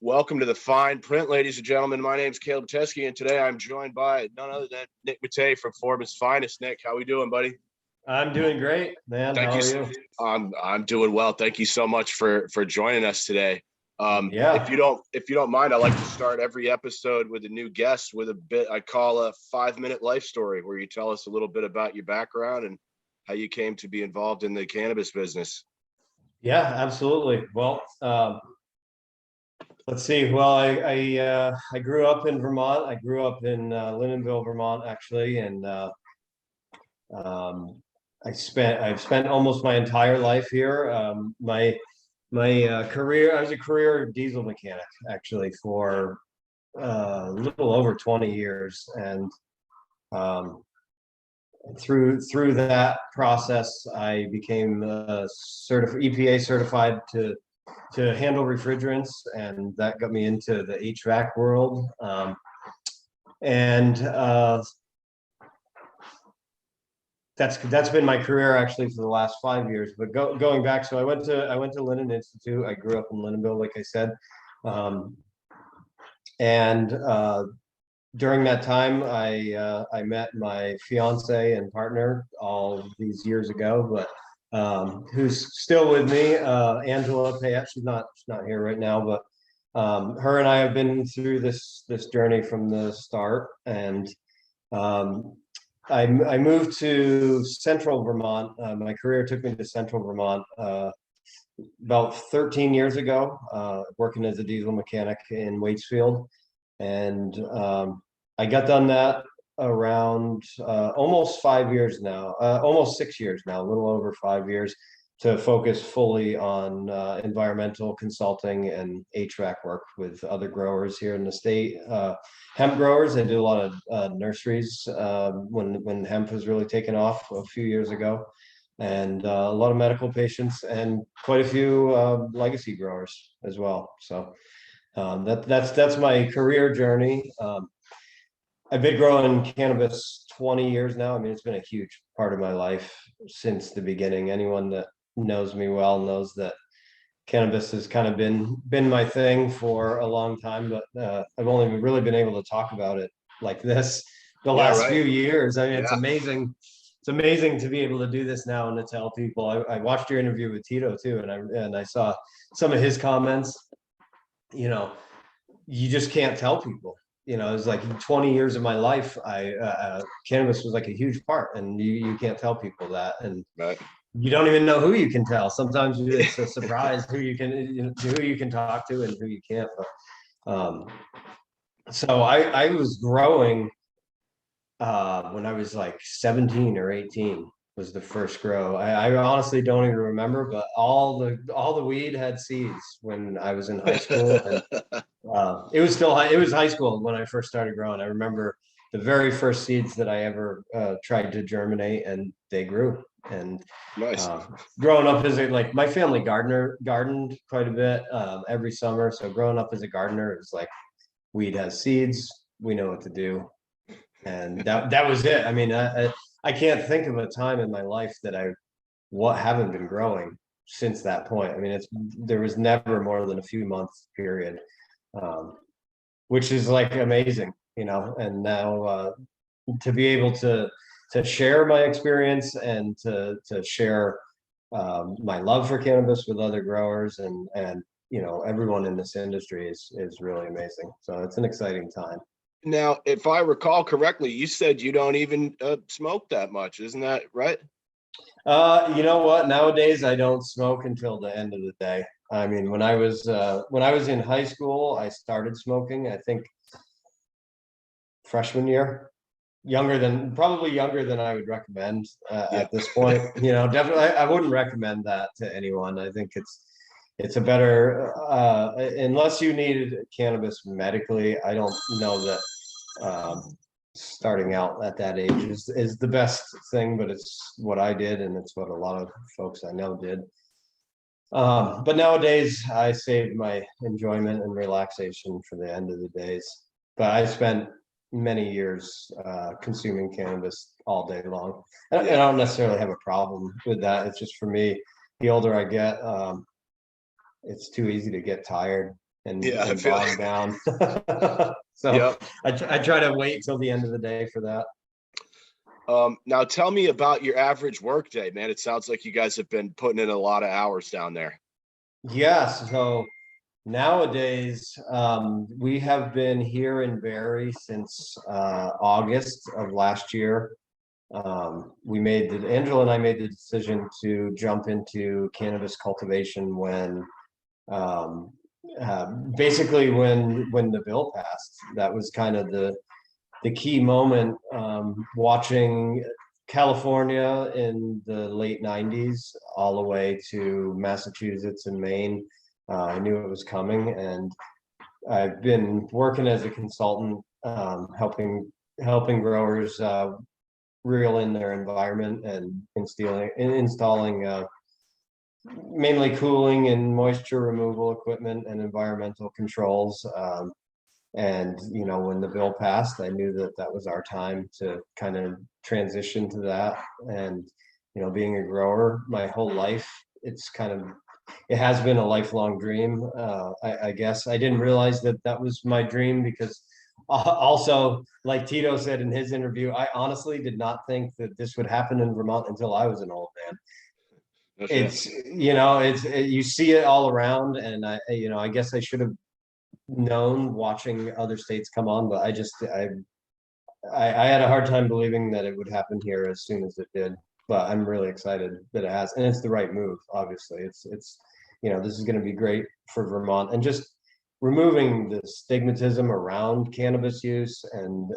Welcome to the Fine Print, ladies and gentlemen. My name is Caleb Teske, and today I'm joined by none other than Nick Mattei from Forbins Finest. Nick, how we doing, buddy? I'm doing great, man. How are you? I'm doing well. Thank you so much for joining us today. Yeah. If you don't mind, I like to start every episode with a new guest with a bit I call a 5-minute life story, where you tell us a little bit about your background and how you came to be involved in the cannabis business. Yeah, absolutely. Well, let's see. Well, I grew up in Vermont. I grew up in Lyndonville, Vermont, actually, and I've spent almost my entire life here. My career, I was a career diesel mechanic actually for a little over 20 years, and through that process, I became EPA certified to handle refrigerants, and that got me into the HVAC world. And that's been my career actually for the last 5 years. But going back, so I went to Linden Institute. I grew up in Lyndonville, like I said, and during that time, I met my fiance and partner all these years ago, but who's still with me, Angela Payette. She's not here right now, but her and I have been through this journey from the start. And I moved to Central Vermont. My career took me to Central Vermont about 13 years ago, working as a diesel mechanic in Waitsfield. And I got done that around almost 5 years now, almost 6 years now, a little over 5 years, to focus fully on environmental consulting and HVAC work with other growers here in the state. Hemp growers. I did a lot of nurseries when hemp was really taking off a few years ago, and a lot of medical patients, and quite a few legacy growers as well. So that's my career journey. I've been growing cannabis 20 years now. I mean, it's been a huge part of my life since the beginning. Anyone that knows me well knows that cannabis has kind of been my thing for a long time, but I've only really been able to talk about it like this the last few years. I mean, it's amazing. It's amazing to be able to do this now and to tell people. I watched your interview with Tito too, and I saw some of his comments. You know, you just can't tell people. You know, it's like 20 years of my life, cannabis was like a huge part, and you can't tell people that, and you don't even know who you can tell. Sometimes it's a surprise who you can talk to and who you can't. But so I was growing when I was like 17 or 18 was the first grow. I honestly don't even remember, but all the weed had seeds when I was in high school. And it was high school when I first started growing. I remember the very first seeds that I ever tried to germinate, and they grew. And nice. Growing up as like my family gardened quite a bit every summer. So growing up as a gardener, it was like weed has seeds, we know what to do, and that was it. I mean, I can't think of a time in my life that haven't been growing since that point. I mean, there was never more than a few months period, which is like amazing, you know. And now to be able to share my experience and to share my love for cannabis with other growers and you know, everyone in this industry is really amazing. So it's an exciting time. Now, if I recall correctly, you said you don't even smoke that much. Isn't that right? You know what? Nowadays, I don't smoke until the end of the day. I mean, when I was in high school, I started smoking, I think freshman year. Probably younger than I would recommend at this point. You know, definitely, I wouldn't recommend that to anyone. I think it's a better, unless you need cannabis medically. I don't know that starting out at that age is the best thing, but it's what I did, and it's what a lot of folks I know did. But nowadays, I saved my enjoyment and relaxation for the end of the days. But I spent many years consuming cannabis all day long. And I don't necessarily have a problem with that. It's just, for me, the older I get, it's too easy to get tired Yeah, I and feel bogged down. So yep. I try to wait till the end of the day for that. Now tell me about your average workday, man. It sounds like you guys have been putting in a lot of hours down there. Yes. So nowadays, we have been here in Barre since August of last year. Angela and I made the decision to jump into cannabis cultivation when um, basically when the bill passed. That was kind of the key moment, watching California in the late 90s all the way to Massachusetts and Maine. I knew it was coming, and I've been working as a consultant, helping growers reel in their environment and installing mainly cooling and moisture removal equipment and environmental controls. And when the bill passed, I knew that that was our time to kind of transition to that. And being a grower my whole life, it has been a lifelong dream. I guess I didn't realize that that was my dream because also, like Tito said in his interview, I honestly did not think that this would happen in Vermont until I was an old man. That's it. You see it all around, and I guess I should have known watching other states come on, but I had a hard time believing that it would happen here as soon as it did. But I'm really excited that it has, and it's the right move. Obviously, it's this is going to be great for Vermont, and just removing the stigmatism around cannabis use and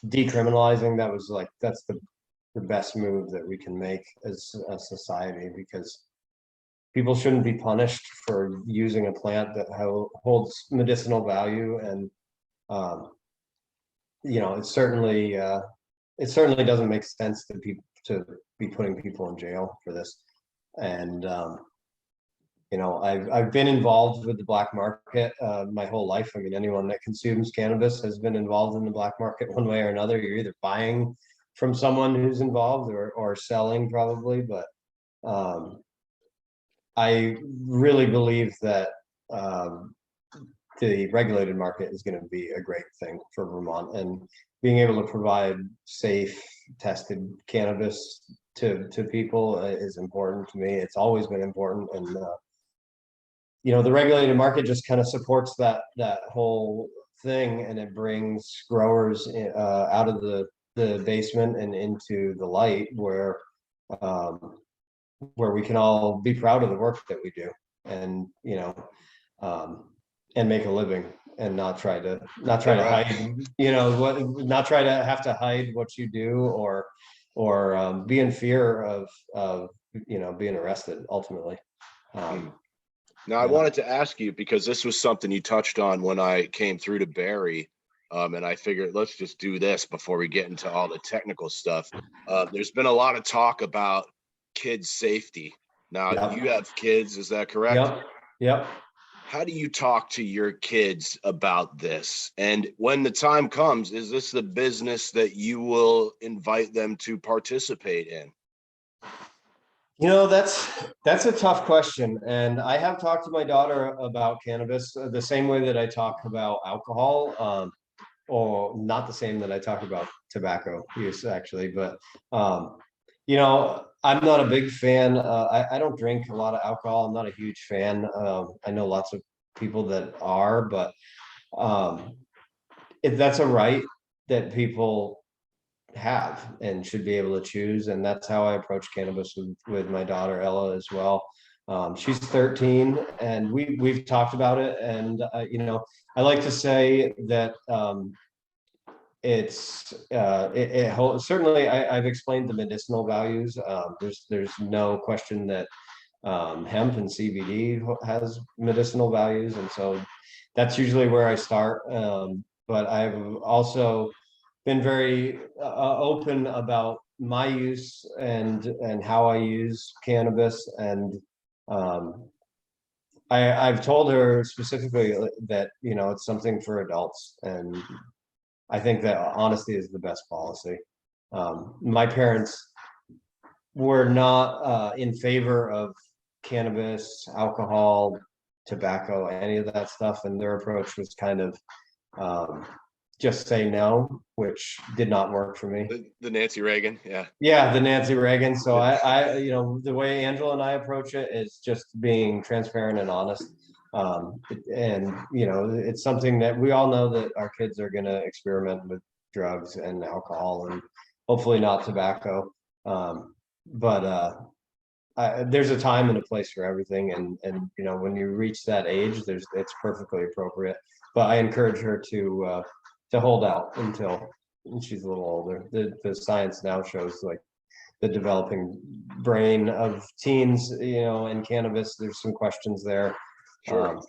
decriminalizing. That's the best move that we can make as a society, because people shouldn't be punished for using a plant that holds medicinal value. And it certainly doesn't make sense to be putting people in jail for this. And I've been involved with the black market my whole life. I mean, anyone that consumes cannabis has been involved in the black market one way or another. You're either buying from someone who's involved or selling, probably. But I really believe that the regulated market is going to be a great thing for Vermont, and being able to provide safe, tested cannabis to people is important to me. It's always been important, and the regulated market just kind of supports that whole thing, and it brings growers out of the basement and into the light, where we can all be proud of the work that we do, and and make a living, and not try to Right. hide, not try to have to hide what you do, or be in fear of being arrested ultimately. Now, I wanted to ask you, because this was something you touched on when I came through to Barry, and I figured let's just do this before we get into all the technical stuff. There's been a lot of talk about kids' safety. Now, Yep. you have kids, is that correct? Yep. How do you talk to your kids about this? And when the time comes, is this the business that you will invite them to participate in? That's a tough question. And I have talked to my daughter about cannabis the same way that I talk about alcohol, or not the same that I talk about tobacco use, actually. But, I'm not a big fan. I don't drink a lot of alcohol. I'm not a huge fan. I know lots of people that are, but that's a right that people have and should be able to choose. And that's how I approach cannabis with my daughter Ella as well. She's 13, and we've talked about it. And I like to say that certainly I've explained the medicinal values. There's no question that hemp and CBD has medicinal values, and so that's usually where I start. But I've also been very open about my use and how I use cannabis, and I've told her specifically that it's something for adults, and I think that honesty is the best policy. My parents were not in favor of cannabis, alcohol, tobacco, any of that stuff. And their approach was kind of just say no, which did not work for me. The Nancy Reagan, yeah. Yeah, the Nancy Reagan. So you know, the way Angela and I approach it is just being transparent and honest. And you know, it's something that we all know that our kids are going to experiment with drugs and alcohol, and hopefully not tobacco. But there's a time and a place for everything, and you know, when you reach that age, it's perfectly appropriate. But I encourage her to hold out until she's a little older. The science now shows like the developing brain of teens, you know, in cannabis, there's some questions there. Sure.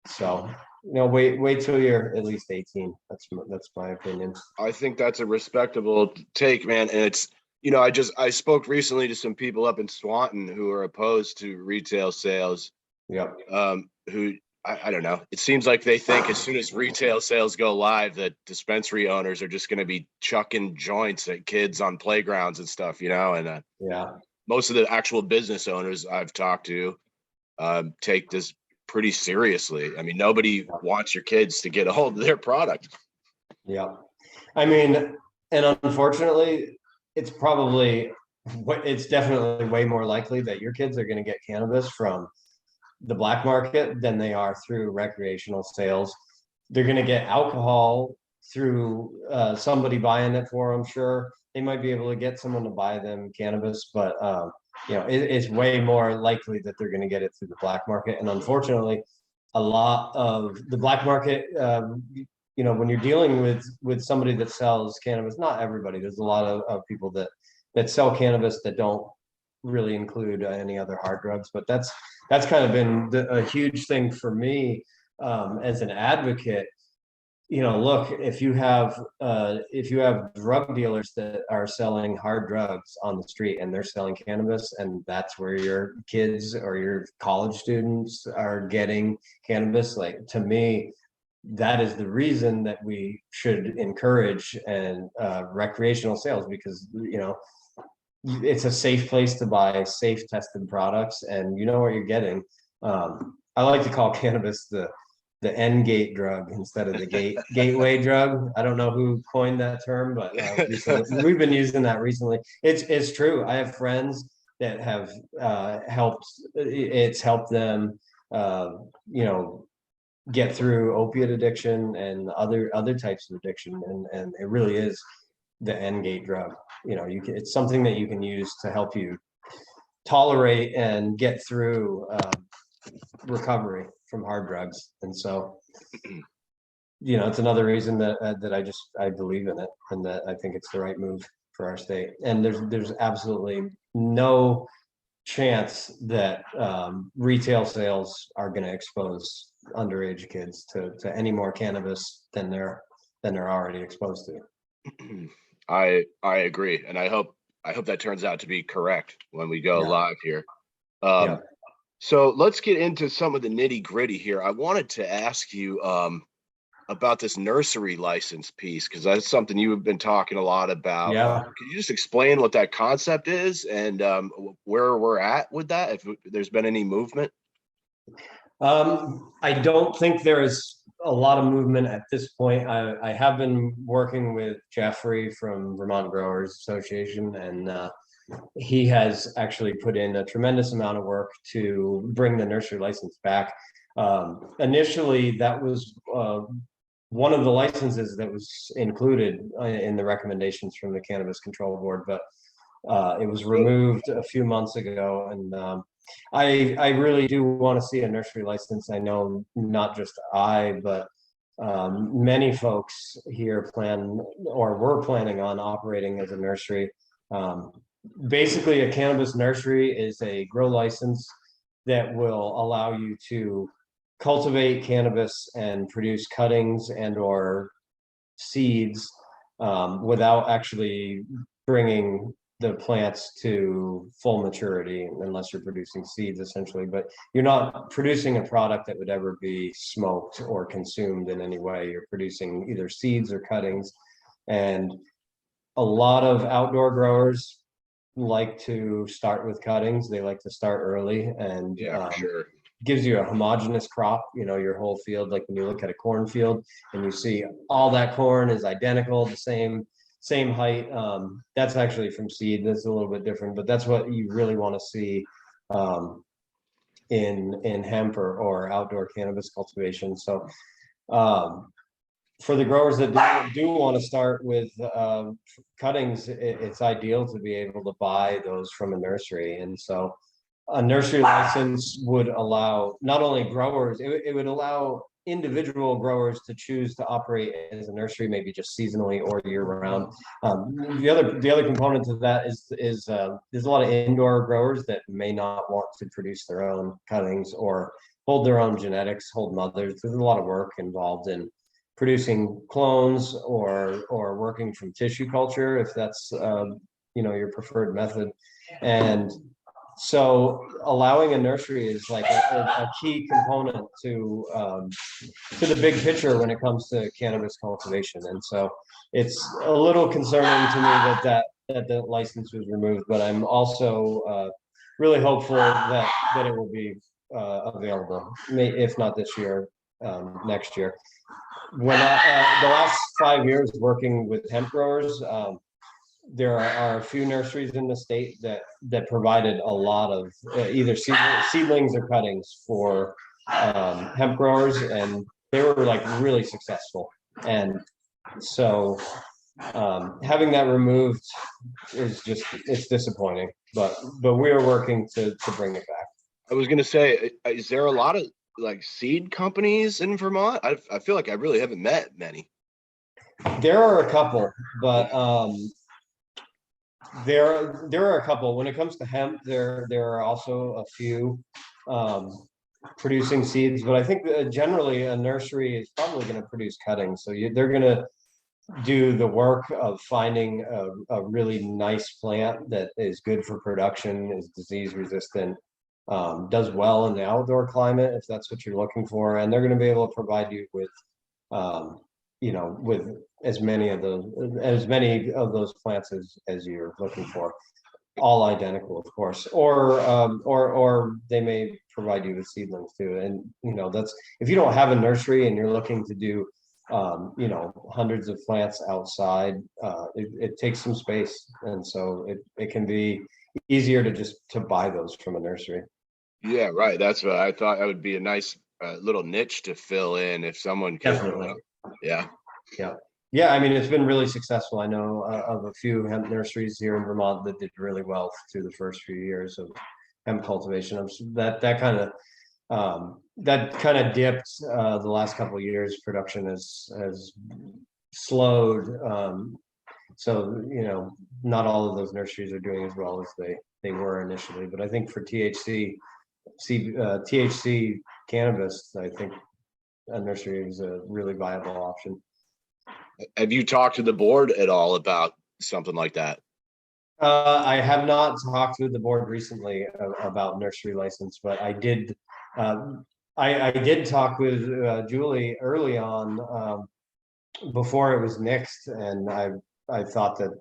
So, you know, wait till you're at least 18. That's my opinion. I think that's a respectable take, man. And it's, you know, I spoke recently to some people up in Swanton who are opposed to retail sales. Yep. Who I don't know. It seems like they think as soon as retail sales go live, that dispensary owners are just going to be chucking joints at kids on playgrounds and stuff, you know. And yeah, most of the actual business owners I've talked to take this pretty seriously. I mean, nobody wants your kids to get a hold of their product. Yeah, I mean, and unfortunately, it's definitely way more likely that your kids are going to get cannabis from the black market than they are through recreational sales. They're going to get alcohol through somebody buying it for them. Sure, they might be able to get someone to buy them cannabis, but you know, it's way more likely that they're going to get it through the black market. And unfortunately, a lot of the black market, you know, when you're dealing with somebody that sells cannabis, not everybody, there's a lot of people that sell cannabis that don't really include any other hard drugs, but that's kind of been a huge thing for me as an advocate. You know, look, if you have drug dealers that are selling hard drugs on the street and they're selling cannabis, and that's where your kids or your college students are getting cannabis, like, to me, that is the reason that we should encourage and recreational sales, because you know, it's a safe place to buy safe tested products, and you know what you're getting. I like to call cannabis the end gate drug instead of the gateway drug. I don't know who coined that term, but we've been using that recently. It's true. I have friends that have helped them you know, get through opiate addiction and other types of addiction, and it really is the end gate drug. You know, it's something that you can use to help you tolerate and get through recovery from hard drugs. And so, you know, it's another reason that I believe in it, and that I think it's the right move for our state. And there's absolutely no chance that retail sales are going to expose underage kids to any more cannabis than they're already exposed to. I agree, and I hope that turns out to be correct when we go live here. So let's get into some of the nitty gritty here. I wanted to ask you about this nursery license piece, because that's something you have been talking a lot about. Can you just explain what that concept is and where we're at with that, if there's been any movement? I don't think there is a lot of movement at this point. I have been working with Jeffrey from Vermont Growers Association, and he has actually put in a tremendous amount of work to bring the nursery license back. Initially, that was one of the licenses that was included in the recommendations from the Cannabis Control Board, but it was removed a few months ago. And I really do want to see a nursery license. I know not just but many folks here were planning on operating as a nursery. Basically, a cannabis nursery is a grow license that will allow you to cultivate cannabis and produce cuttings and or seeds without actually bringing the plants to full maturity, unless you're producing seeds essentially, but you're not producing a product that would ever be smoked or consumed in any way. You're producing either seeds or cuttings. And a lot of outdoor growers like to start with cuttings. They like to start early, and for sure. gives you a homogeneous crop, your whole field. Like when you look at a cornfield and you see all that corn is identical, the same height. That's actually from seed. That's a little bit different, but that's what you really want to see in hemp or outdoor cannabis cultivation. So for the growers that do want to start with cuttings, it's ideal to be able to buy those from a nursery. And so a nursery license would allow not only growers, it would allow individual growers to choose to operate as a nursery, maybe just seasonally or year round. The other component to that is there's a lot of indoor growers that may not want to produce their own cuttings or hold their own genetics, hold mothers. There's a lot of work involved in producing clones or working from tissue culture, if that's your preferred method. And so allowing a nursery is like a key component to the big picture when it comes to cannabis cultivation. And so it's a little concerning to me that the license was removed, but I'm also really hopeful that it will be available, if not this year, next year. When the last 5 years working with hemp growers, there are a few nurseries in the state that provided a lot of either seedlings or cuttings for hemp growers, and they were like really successful. And so having that removed it's disappointing, but we are working to bring it back. I was going to say, is there a lot of like seed companies in Vermont? I feel like I really haven't met many. There are a couple, but there are a couple. When it comes to hemp, there are also a few producing seeds, but I think generally a nursery is probably going to produce cuttings. So they're going to do the work of finding a really nice plant that is good for production, is disease resistant, does well in the outdoor climate, if that's what you're looking for. And they're going to be able to provide you with with as many of those plants as you're looking for, all identical, of course, or they may provide you with seedlings too. And that's, if you don't have a nursery and you're looking to do hundreds of plants outside, it takes some space, and so it can be easier to buy those from a nursery. Yeah, right. That's what I thought. That would be a nice little niche to fill in if someone could. Definitely. Yeah. I mean, it's been really successful. I know of a few hemp nurseries here in Vermont that did really well through the first few years of hemp cultivation. That kind of dipped the last couple of years. Production has slowed. So not all of those nurseries are doing as well as they were initially. But I think for THC cannabis, I think a nursery is a really viable option. Have you talked to the board at all about something like that? I have not talked with the board recently about nursery license, but I did. I did talk with Julie early on before it was nixed, and I thought that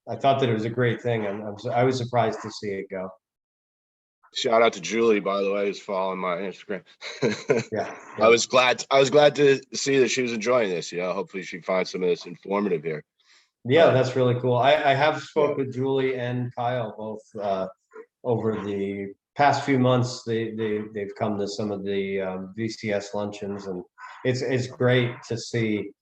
it was a great thing, and I was surprised to see it go. Shout out to Julie, by the way, who's following my Instagram. Yeah. I was glad to see that she was enjoying this. Hopefully she finds some of this informative here. Yeah, that's really cool. I have spoke with Julie and Kyle both over the past few months. They've come to some of the VCS luncheons, and it's great to see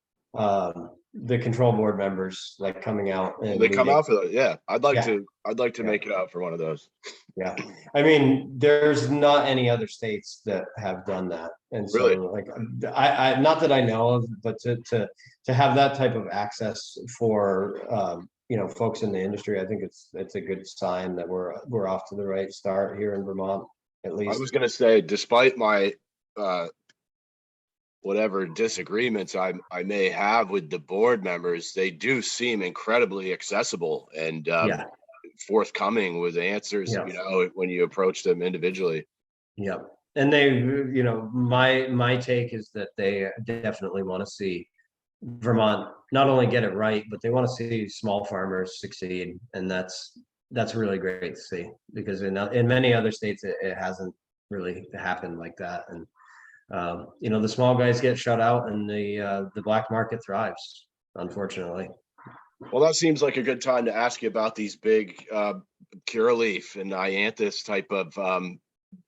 the control board members like coming out. And they come out for those. Yeah, I'd like to make it out for one of those. Yeah, I mean, there's not any other states that have done that, and so really? like I not that I know of, but to have that type of access for folks in the industry, I think it's a good sign that we're off to the right start here in Vermont, at least. I was going to say, despite my whatever disagreements I may have with the board members, they do seem incredibly accessible and forthcoming with answers, when you approach them individually. Yeah. And they, my take is that they definitely want to see Vermont not only get it right, but they want to see small farmers succeed. And that's really great to see, because in many other states, it hasn't really happen like that. And you know, the small guys get shut out, and the black market thrives, unfortunately. Well, that seems like a good time to ask you about these big Curaleaf and Ianthus type of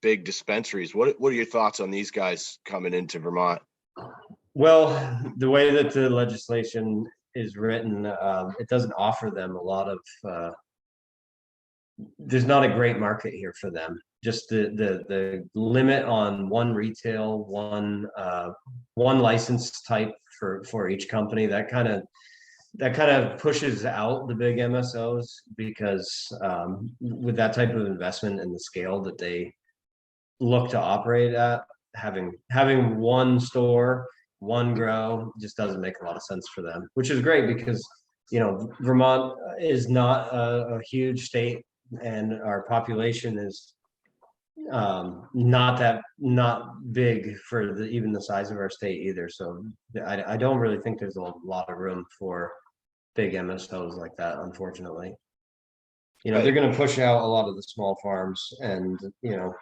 big dispensaries. What are your thoughts on these guys coming into Vermont? Well, the way that the legislation is written, it doesn't offer them a lot of. There's not a great market here for them. Just the limit on one retail, one license type for each company. That kind of pushes out the big MSOs, because with that type of investment and the scale that they look to operate at, having one store, one grow just doesn't make a lot of sense for them, which is great because, you know, Vermont is not a huge state, and our population is not big for even the size of our state either. So I don't really think there's a lot of room for big MSOs like that, unfortunately. You know, they're going to push out a lot of the small farms, and you know,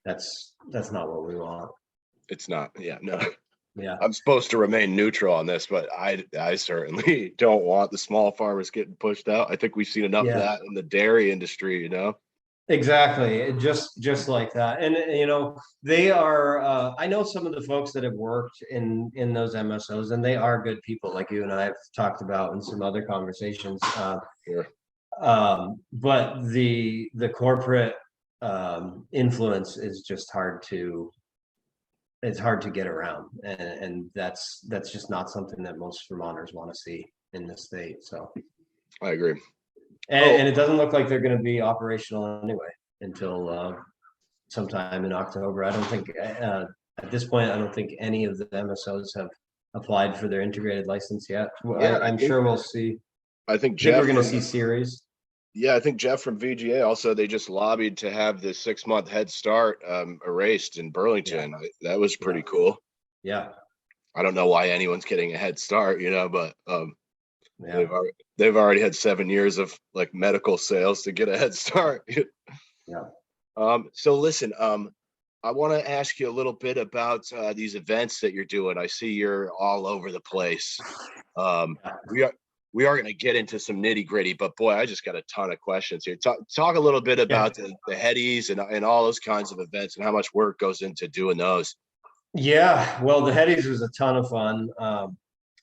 that's not what we want. It's not. Yeah, no. Yeah. I'm supposed to remain neutral on this, but I certainly don't want the small farmers getting pushed out. I think we've seen enough of that in the dairy industry, you know. Exactly, just like that. And you know, they are I know some of the folks that have worked in those MSOs, and they are good people, like you and I have talked about in some other conversations. Sure. But the corporate influence is just hard to get around, and that's just not something that most Vermonters want to see in the state. So I agree. and it doesn't look like they're going to be operational anyway until sometime in October. I don't think at this point, I don't think any of the MSOs have applied for their integrated license yet. Yeah, I'm sure we'll see. I think we're going to see series. Yeah, I think Jeff from VGA also, they just lobbied to have the 6-month head start erased in Burlington. That was pretty cool. Yeah. I don't know why anyone's getting a head start, you know, but they've already had 7 years of like medical sales to get a head start. So listen, I want to ask you a little bit about these events that you're doing. I see you're all over the place. We are going to get into some nitty gritty, but boy, I just got a ton of questions here. Talk a little bit about the headies and all those kinds of events and how much work goes into doing those. Yeah, well, the headies was a ton of fun.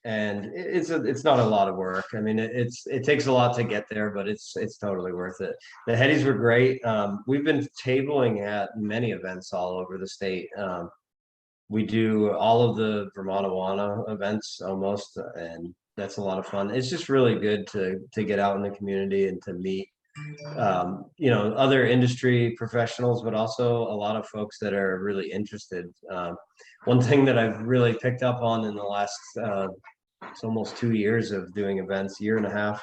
And it's not a lot of work. I mean, it takes a lot to get there, but it's totally worth it. The headies were great. We've been tabling at many events all over the state. We do all of the Vermont events almost, and that's a lot of fun. It's just really good to get out in the community and to meet you know, other industry professionals, but also a lot of folks that are really interested. One thing that I've really picked up on in the last it's almost 2 years of doing events, year and a half.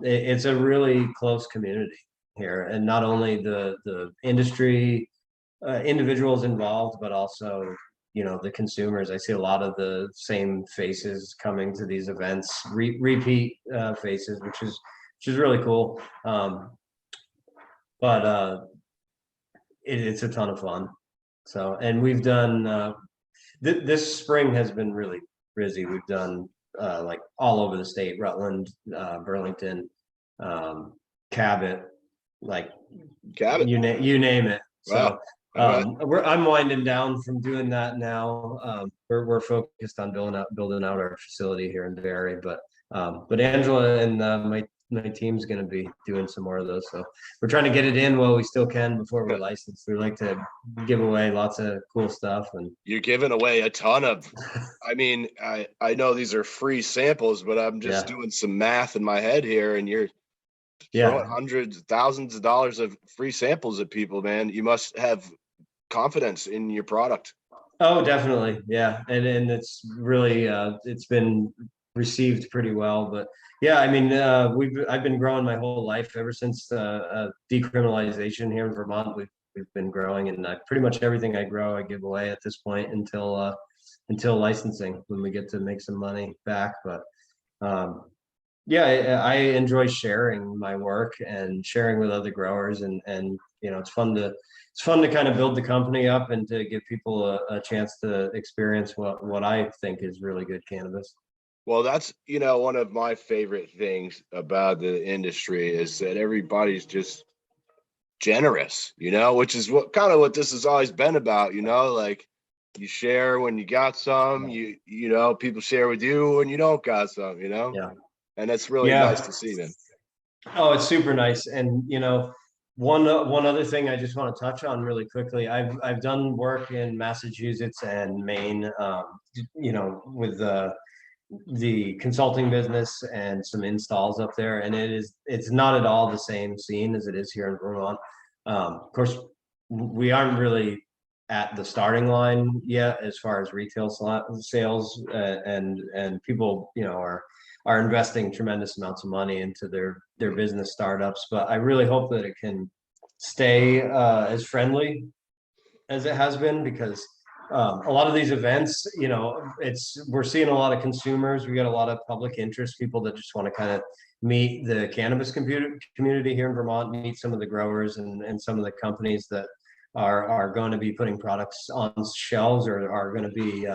It's a really close community here, and not only the industry individuals involved, but also, you know, the consumers. I see a lot of the same faces coming to these events, repeat faces, which is really cool. But it's a ton of fun. So, and we've done this spring has been really busy. We've done like all over the state: Rutland, Burlington, Cabot, like Cabot. You name it. Wow. So I'm winding down from doing that now. We're focused on building out our facility here in Barre, but Angela and my team's going to be doing some more of those. So we're trying to get it in while we still can before we're licensed. We like to give away lots of cool stuff. And you're giving away a ton of, I mean, I know these are free samples, but I'm just doing some math in my head here, and you're throwing hundreds, thousands of dollars of free samples at people, man. You must have confidence in your product. Oh, definitely. Yeah. And it's really, it's been received pretty well, but yeah, I mean, I've been growing my whole life ever since decriminalization here in Vermont. We've been growing, and pretty much everything I grow, I give away at this point until licensing, when we get to make some money back. But yeah, I enjoy sharing my work and sharing with other growers, and it's fun to kind of build the company up and to give people a chance to experience what I think is really good cannabis. Well, that's, one of my favorite things about the industry is that everybody's just generous, which is what this has always been about, like you share when you got some, people share with you when you don't got some, Yeah. and that's really nice to see, man. Oh, it's super nice. And one other thing I just want to touch on really quickly. I've done work in Massachusetts and Maine, with the consulting business and some installs up there, and it's not at all the same scene as it is here in Vermont. Of course, we aren't really at the starting line yet as far as retail sales, and people are investing tremendous amounts of money into their business startups. But I really hope that it can stay as friendly as it has been, because a lot of these events, we're seeing a lot of consumers. We got a lot of public interest, people that just want to kind of meet the cannabis community here in Vermont, meet some of the growers and some of the companies that are going to be putting products on shelves or are going to be,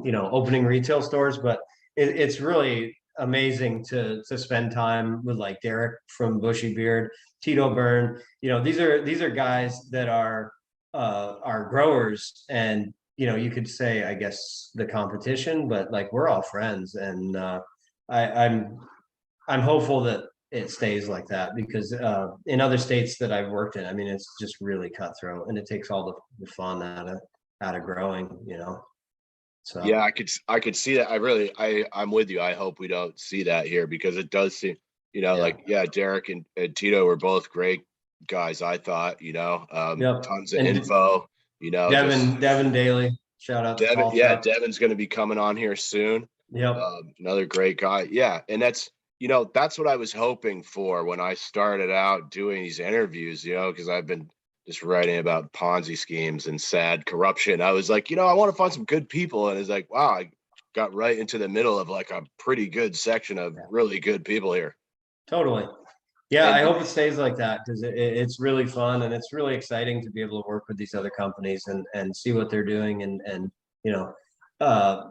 opening retail stores. But it's really amazing to spend time with like Derek from Bushy Beard, Tito Byrne. These are guys that are growers, and you could say, I guess, the competition, but like we're all friends, and I'm hopeful that it stays like that, because in other states that I've worked in, I mean, it's just really cutthroat, and it takes all the fun out of growing, So Yeah, I could see that. I'm with you. I hope we don't see that here, because it does seem, Derek and Tito were both great guys, I thought, Yep. tons of And info, Devin Daly, shout out to Devin, Paul yeah, Chuck. Devin's going to be coming on here soon. Yep. Another great guy. Yeah. And that's what I was hoping for when I started out doing these interviews, because I've been just writing about Ponzi schemes and sad corruption. I was like, I want to find some good people. And it's like, wow, I got right into the middle of like a pretty good section of really good people here. Totally. Yeah, And I hope it stays like that, because it's really fun and it's really exciting to be able to work with these other companies and see what they're doing, and uh,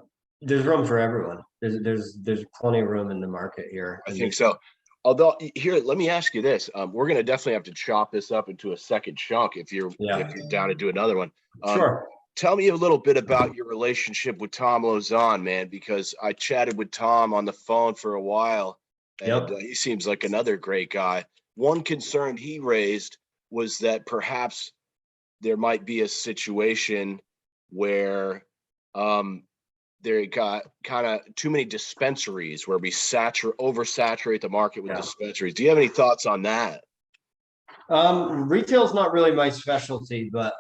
there's room for everyone. There's plenty of room in the market here. I think so. Although here, let me ask you this. We're going to definitely have to chop this up into a second chunk if you're down to do another one. Sure. Tell me a little bit about your relationship with Tom Lozon, man, because I chatted with Tom on the phone for a while, and he seems like another great guy. One concern he raised was that perhaps there might be a situation where they got kind of too many dispensaries, where we oversaturate the market with dispensaries. Do you have any thoughts on that? Retail's not really my specialty, but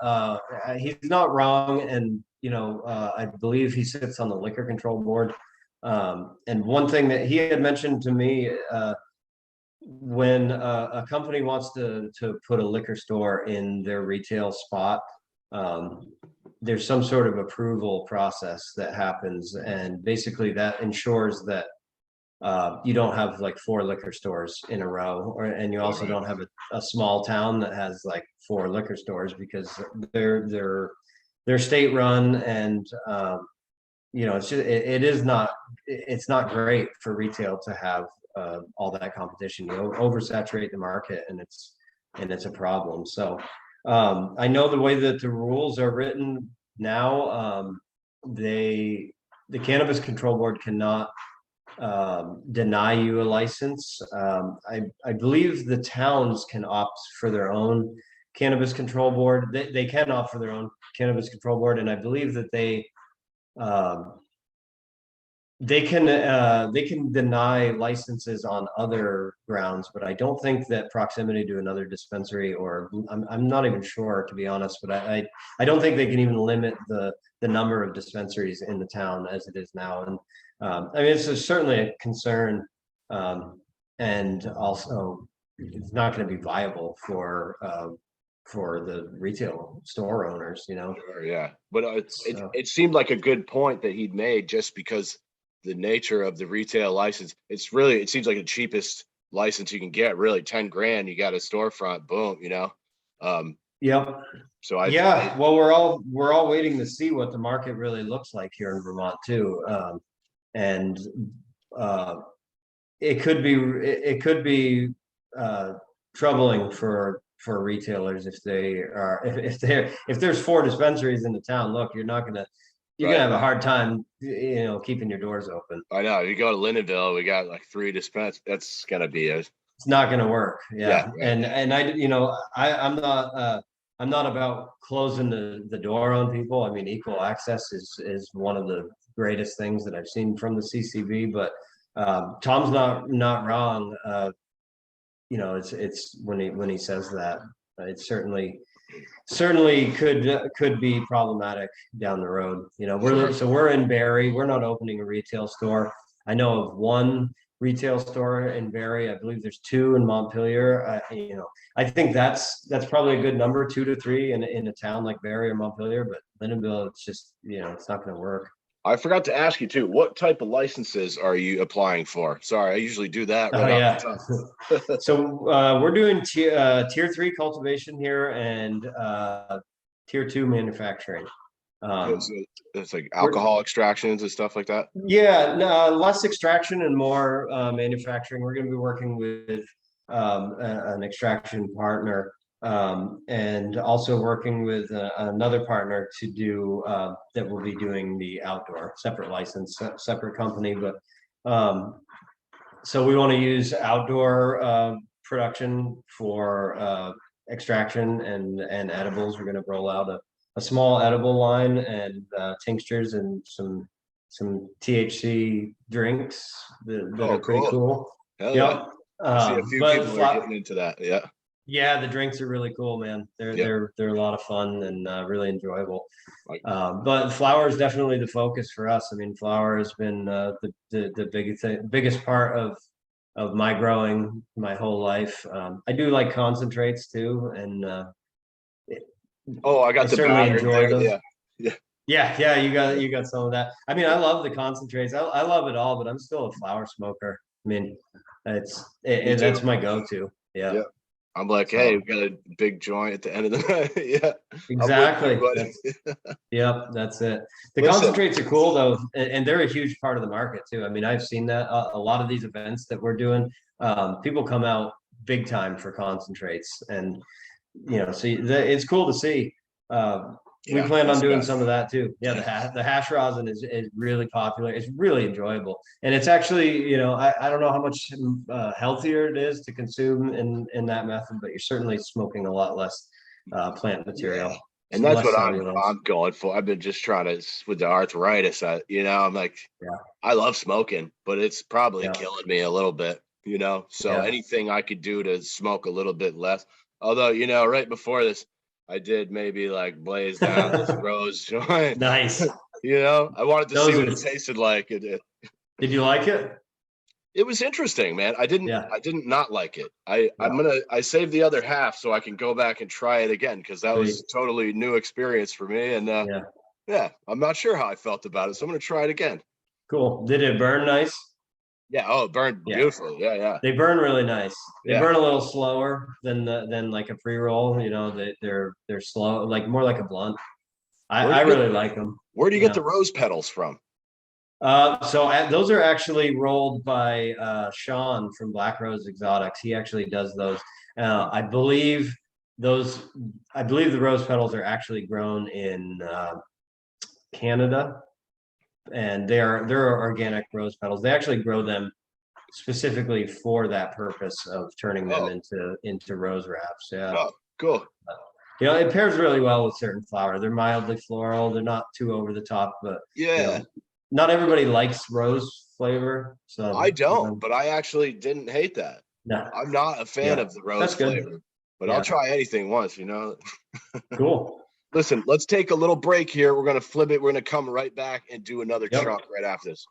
he's not wrong. And I believe he sits on the liquor control board. And one thing that he had mentioned to me, when a company wants to put a liquor store in their retail spot, there's some sort of approval process that happens, and basically that ensures that you don't have like 4 liquor stores in a row, and you also don't have a small town that has like 4 liquor stores, because they're state run, and it's not great for retail to have all that competition. You oversaturate the market, and it's a problem. So I know the way that the rules are written now, the Cannabis Control Board cannot deny you a license. I believe the towns can opt for their own Cannabis Control Board. They can opt for their own Cannabis Control Board, and I believe that they can deny licenses on other grounds, but I don't think that proximity to another dispensary, or I'm not even sure, to be honest, but I don't think they can even limit the number of dispensaries in the town as it is now. And I mean, it's certainly a concern, and also it's not going to be viable for the retail store owners, Sure, yeah, but it seemed like a good point that he'd made, just because the nature of the retail license, it seems like the cheapest license you can get, really 10 grand, you got a storefront, boom, Yep. So well, we're all waiting to see what the market really looks like here in Vermont too. And it could be troubling for retailers if if there's 4 dispensaries in the town. Look, you're gonna have a hard time, keeping your doors open. I know. You go to Lindenville, we got like 3 dispensaries. That's gonna be it's not gonna work. Yeah. Right. And I'm not about closing the door on people. I mean, equal access is one of the greatest things that I've seen from the CCB, but Tom's not wrong. It's when he says that, it certainly could be problematic down the road. We're in Barre. We're not opening a retail store. I know of 1 retail store in Barre. I believe there's 2 in Montpelier. I think that's probably a good number, 2 to 3 in a town like Barre or Montpelier. But Lindenville, it's just it's not going to work. I forgot to ask you too, what type of licenses are you applying for? Sorry, I usually do that right off the top. So we're doing tier 3 cultivation here and tier 2 manufacturing. It's like alcohol extractions and stuff like that. Yeah, no, less extraction and more manufacturing. We're going to be working with an extraction partner, and also working with another partner to do that will be doing the outdoor, separate license, separate company. But so we want to use outdoor production for extraction and edibles. We're going to roll out a small edible line and tinctures and some THC drinks that are pretty cool. Hell yeah. I see a few people are getting into that. Yeah. Yeah, the drinks are really cool, man. They're a lot of fun and really enjoyable. But flower is definitely the focus for us. I mean, flower has been the biggest part of my growing my whole life. I do like concentrates too, and I got the certainly enjoy those. Yeah. You got some of that. I mean, I love the concentrates. I love it all, but I'm still a flower smoker. I mean, that's my go-to. Yeah. I'm like, hey, we got a big joint at the end of the night. Yeah, exactly. That's it. The concentrates are cool though, and they're a huge part of the market too. I mean, I've seen that a lot of these events that we're doing, people come out big time for concentrates, and so it's cool to see. We plan on doing some of that too. Yeah, the hash rosin is really popular. It's really enjoyable, and it's actually I don't know how much healthier it is to consume in that method, but you're certainly smoking a lot less plant material. Yeah. And that's what I'm going for. I've been just trying to with the arthritis. I'm like, I love smoking, but it's probably killing me a little bit. So anything I could do to smoke a little bit less. Although right before this, I did maybe like blaze down this rose joint. Nice. I wanted to see what it tasted like. Did you like it? It was interesting, man. I didn't not like it. I saved the other half so I can go back and try it again, because that was a totally new experience for me. And I'm not sure how I felt about it, so I'm gonna try it again. Cool. Did it burn nice? Yeah. Oh, it burned beautifully. Yeah. They burn really nice. They burn a little slower than like a pre-roll. They're slow, like more like a blunt. I really like them. Where do you get the rose petals from? So those are actually rolled by Sean from Black Rose Exotics. He actually does those. I believe the rose petals are actually grown in Canada. And they're organic rose petals. They actually grow them specifically for that purpose of turning them into rose wraps. Yeah. Oh, cool. It pairs really well with certain flower. They're mildly floral. They're not too over the top, but not everybody likes rose flavor. So I don't, but I actually didn't hate that. No, I'm not a fan of the rose flavor, but I'll try anything once. Cool. Listen, let's take a little break here. We're going to flip it. We're going to come right back and do another chunk right after this.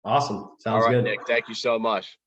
Awesome. Sounds good. Nick, thank you so much.